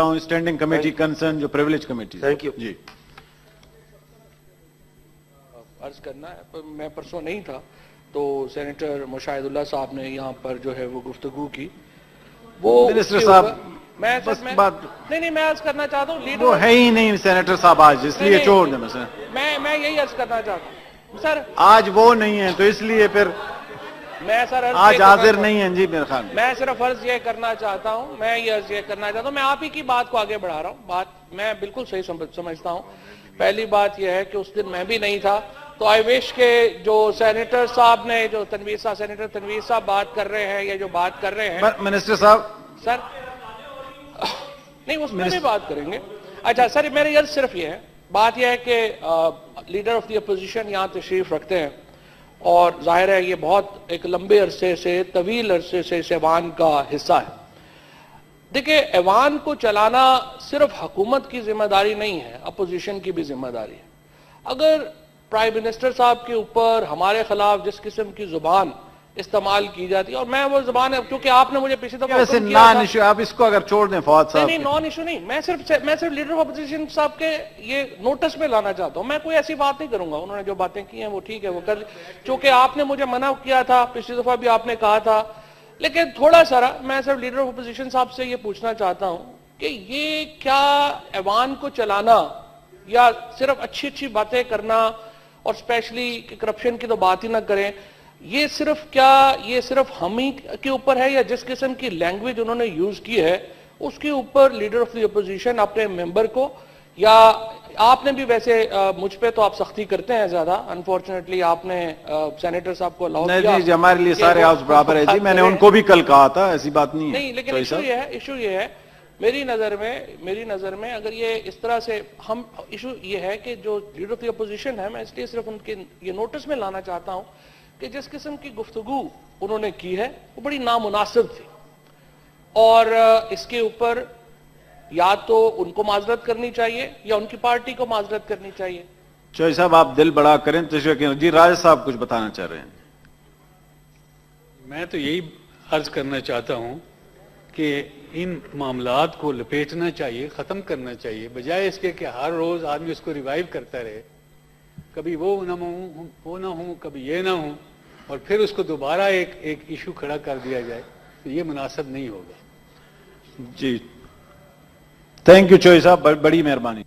ہوں standing committee concern جو privilege committee. Thank you جی عرض کرنا ہے. میں پرسوں نہیں تھا تو سینیٹر مشاہد اللہ صاحب نے یہاں پر جو ہے وہ گفتگو کی. وہ منسٹر صاحب میں بس بات نہیں میں عرض کرنا چاہتا ہوں لیڈر وہ ہے ہی نہیں سینیٹر صاحب آج, اس لیے چھوڑ دیں. میں یہی عرض کرنا چاہتا ہوں سر, آج وہ نہیں ہے تو اس لیے پھر میں سر آج حاضر نہیں ہیں. جی میرے خیال میں صرف عرض یہ کرنا چاہتا ہوں, میں آپ ہی کی بات کو آگے بڑھا رہا ہوں. بات میں بالکل صحیح سمجھتا ہوں. پہلی بات یہ ہے کہ اس دن میں بھی نہیں تھا, تو آئی وش کہ جو سینیٹر صاحب نے جو سینیٹر تنویر صاحب بات کر رہے ہیں یا جو بات کر رہے ہیں منسٹر صاحب سر نہیں اس میں بھی بات کریں گے. اچھا سر میری عرض صرف یہ ہے, بات یہ ہے کہ لیڈر آف دی اپوزیشن یہاں تشریف رکھتے ہیں اور ظاہر ہے یہ بہت ایک لمبے عرصے سے طویل عرصے سے اس ایوان کا حصہ ہے. دیکھیں ایوان کو چلانا صرف حکومت کی ذمہ داری نہیں ہے, اپوزیشن کی بھی ذمہ داری ہے. اگر پرائم منسٹر صاحب کے اوپر ہمارے خلاف جس قسم کی زبان استعمال کی جاتی ہے, اور میں وہ زبان ہے کیونکہ آپ نے مجھے پچھلی دفعہ ویسے نان ایشو آپ اس کو اگر چھوڑ دیں فواد صاحب نہیں نان ایشو نہیں, میں صرف لیڈر آف اپوزیشن صاحب کے یہ نوٹس میں لانا چاہتا ہوں. میں کوئی ایسی بات نہیں کروں گا, انہوں نے جو باتیں کی ہیں وہ ٹھیک ہے وہ کر, چونکہ آپ نے مجھے منع کیا تھا پچھلی دفعہ بھی آپ نے کہا تھا. لیکن تھوڑا سا میں صرف لیڈر آف اپوزیشن صاحب سے یہ پوچھنا چاہتا ہوں کہ یہ کیا ایوان کو چلانا یا صرف اچھی باتیں کرنا اور اسپیشلی کرپشن کی تو بات ہی نہ کریں, یہ صرف ہم ہی کے اوپر ہے یا جس قسم کی لینگویج انہوں نے یوز کی ہے اس کے اوپر لیڈر آف دی اپوزیشن اپنے ممبر کو, یا آپ نے بھی ویسے مجھ پہ تو آپ سختی کرتے ہیں زیادہ, انفارچونیٹلی آپ نے سینیٹر صاحب کو الاؤ کیا. جی ہمارے لیے سارے ہاؤس برابر ہے جی, میں نے ان کو بھی کل کہا تھا, ایسی بات نہیں ہے. نہیں لیکن ایشو یہ ہے میری نظر میں اگر یہ اس طرح سے ہم ایشو یہ ہے کہ جو لیڈر آف دی اپوزیشن ہے, میں اس لیے صرف ان کے یہ نوٹس میں لانا چاہتا ہوں کہ جس قسم کی گفتگو انہوں نے کی ہے وہ بڑی نامناسب تھی, اور اس کے اوپر یا تو ان کو معذرت کرنی چاہیے یا ان کی پارٹی کو معذرت کرنی چاہیے. چوہدری صاحب آپ دل بڑا کریں جی. راجہ صاحب کچھ بتانا چاہ رہے ہیں. میں تو یہی عرض کرنا چاہتا ہوں کہ ان معاملات کو لپیٹنا چاہیے, ختم کرنا چاہیے, بجائے اس کے کہ ہر روز آدمی اس کو ریوائیو کرتا رہے. کبھی وہ نہ ہوں کبھی یہ نہ ہوں, اور پھر اس کو دوبارہ ایک ایشو کھڑا کر دیا جائے, تو یہ مناسب نہیں ہوگا. جی تھینک یو چوہدری صاحب, بڑی مہربانی.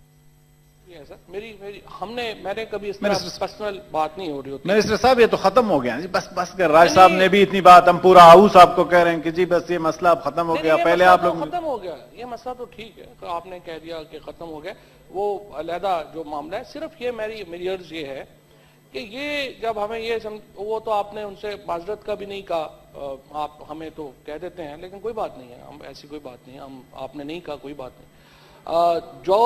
میں نے کبھی اس طرح پرسنل بات نہیں ہو رہی ہوتی. منسٹر صاحب یہ تو ختم ہو گیا جی, بس کر. راج صاحب نے بھی اتنی بات, ہم پورا ہاؤس آپ کو کہہ رہے ہیں کہ جی بس یہ مسئلہ اب ختم ہو گیا. پہلے آپ لوگ ختم ہو گیا, یہ مسئلہ تو ٹھیک ہے, آپ نے کہہ دیا کہ ختم ہو گیا, وہ علیحدہ جو معاملہ ہے. صرف یہ میری عرض یہ ہے کہ یہ جب ہمیں یہ وہ تو آپ نے ان سے معذرت کا بھی نہیں کہا, آپ ہمیں تو کہہ دیتے ہیں, لیکن کوئی بات نہیں ہے, ہم ایسی کوئی بات نہیں ہے, آپ نے نہیں کہا کوئی بات نہیں. جو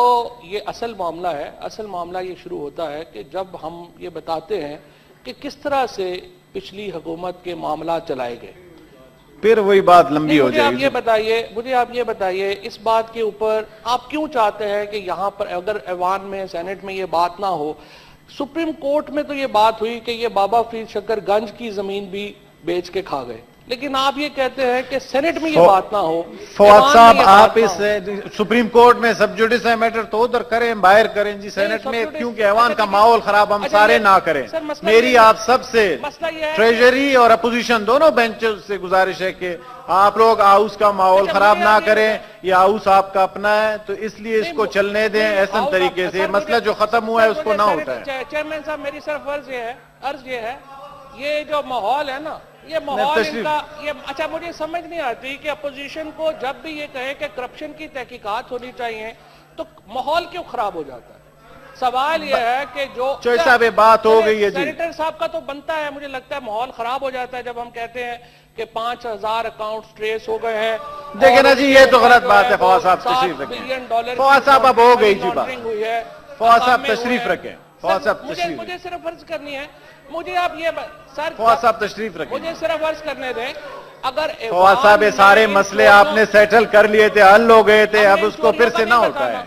یہ اصل معاملہ یہ شروع ہوتا ہے کہ جب ہم یہ بتاتے ہیں کہ کس طرح سے پچھلی حکومت کے معاملات چلائے گئے, پھر وہی بات لمبی ہو جائے گی. مجھے آپ یہ بتائیے اس بات کے اوپر آپ کیوں چاہتے ہیں کہ یہاں پر اگر ایوان میں سینٹ میں یہ بات نہ ہو. سپریم کورٹ میں تو یہ بات ہوئی کہ یہ بابا فرید شکر گنج کی زمین بھی بیچ کے کھا گئے, لیکن آپ یہ کہتے ہیں کہ سینٹ میں یہ بات نہ ہو. فواد صاحب آپ اس سپریم کورٹ میں سب جوڈیس میٹر تو ادھر کریں, باہر کریں جی, سینٹ میں کیونکہ ایوان کا ماحول خراب ہم سارے نہ کریں. میری آپ سب سے ٹریجری اور اپوزیشن دونوں بینچز سے گزارش ہے کہ آپ لوگ ہاؤس کا ماحول خراب نہ کریں. یہ ہاؤس آپ کا اپنا ہے, تو اس لیے اس کو چلنے دیں احسن طریقے سے. مسئلہ جو ختم ہوا ہے اس کو نہ اٹھائیں. چیئرمین صاحب میری صرف عرض یہ ہے یہ جو ماحول ہے نا, یہ ماحول ان کا اچھا مجھے سمجھ نہیں آتی کہ اپوزیشن کو جب بھی یہ کہے کہ کرپشن کی تحقیقات ہونی چاہیے تو ماحول کیوں خراب ہو جاتا ہے. سوال یہ ہے کہ جو چوہدری صاحب بات ہو گئی ہے جی, سینیٹر صاحب کا تو بنتا ہے, مجھے لگتا ہے ماحول خراب ہو جاتا ہے جب ہم کہتے ہیں کہ 5000 اکاؤنٹس ٹریس ہو گئے ہیں. دیکھیں نا جی یہ تو غلط بات ہے. فواد صاحب تشریف رکھیں. فواد صاحب اب ہو گئی جی بات. فواد صاحب تشریف رکھیں. فواد صاحب تشریف, مجھے صرف عرض کرنی ہے, مجھے آپ یہ سر فواد صاحب تشریف رکھیں. مجھے صرف عرض کرنے دیں, اگر فواد صاحب یہ سارے مسئلے آپ نے سیٹل کر لیے تھے, حل ہو گئے تھے, اب اس کو پھر سے نہ اٹھائیں.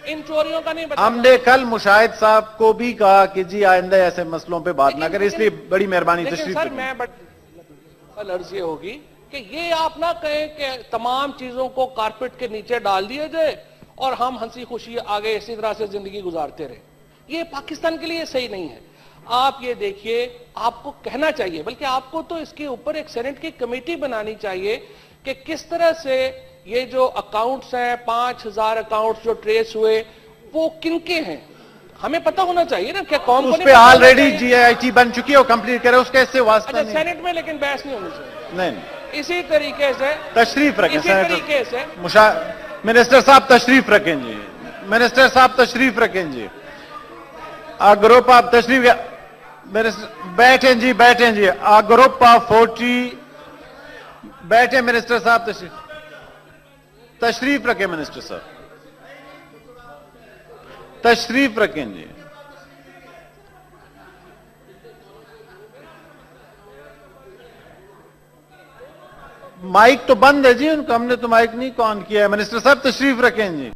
ان چوریوں کا نہیں بتانا. ہم نے کل مشاہد صاحب کو بھی کہا کہ جی آئندہ ایسے مسئلوں پہ بات نہ کریں, اس لیے بڑی مہربانی تشریف رکھیں. میں عرض یہ ہوگی کہ یہ آپ نہ کہیں کہ تمام چیزوں کو کارپیٹ کے نیچے ڈال دیا جائے اور ہم ہنسی خوشی آگے اسی طرح سے زندگی گزارتے رہے. یہ پاکستان کے لیے صحیح نہیں ہے. آپ یہ دیکھیے, آپ کو کہنا چاہیے, بلکہ آپ کو تو اس کے اوپر ایک سینٹ کی کمیٹی بنانی چاہیے کہ کس طرح سے یہ جو اکاؤنٹس ہیں, 5000 اکاؤنٹس جو ٹریس ہوئے, وہ کن کے ہیں, ہمیں پتہ ہونا چاہیے نا. کیا قوم کو اس پہ آلریڈی جی آئی ٹی بن چکی ہے, وہ کمپلیٹ کرے, اس کا اس سے واسطہ اچھا نہیں. سینٹ میں لیکن بحث نہیں ہونی چاہیے. نہیں, اسی طریقے سے تشریف رکھیں اسی طریقے سے منسٹر صاحب تشریف رکھیں جی, منسٹر صاحب تشریف رکھیں جی, گروپ آپ تشریف, بیٹھیں جی, بیٹھیں جی, گروپ آف 40 بیٹھیں. منسٹر صاحب تشریف رکھیں, منسٹر صاحب تشریف رکھیں جی. مائک تو بند ہے جی ان کا, ہم نے تو مائک نہیں آن کیا ہے. منسٹر صاحب تشریف رکھیں جی.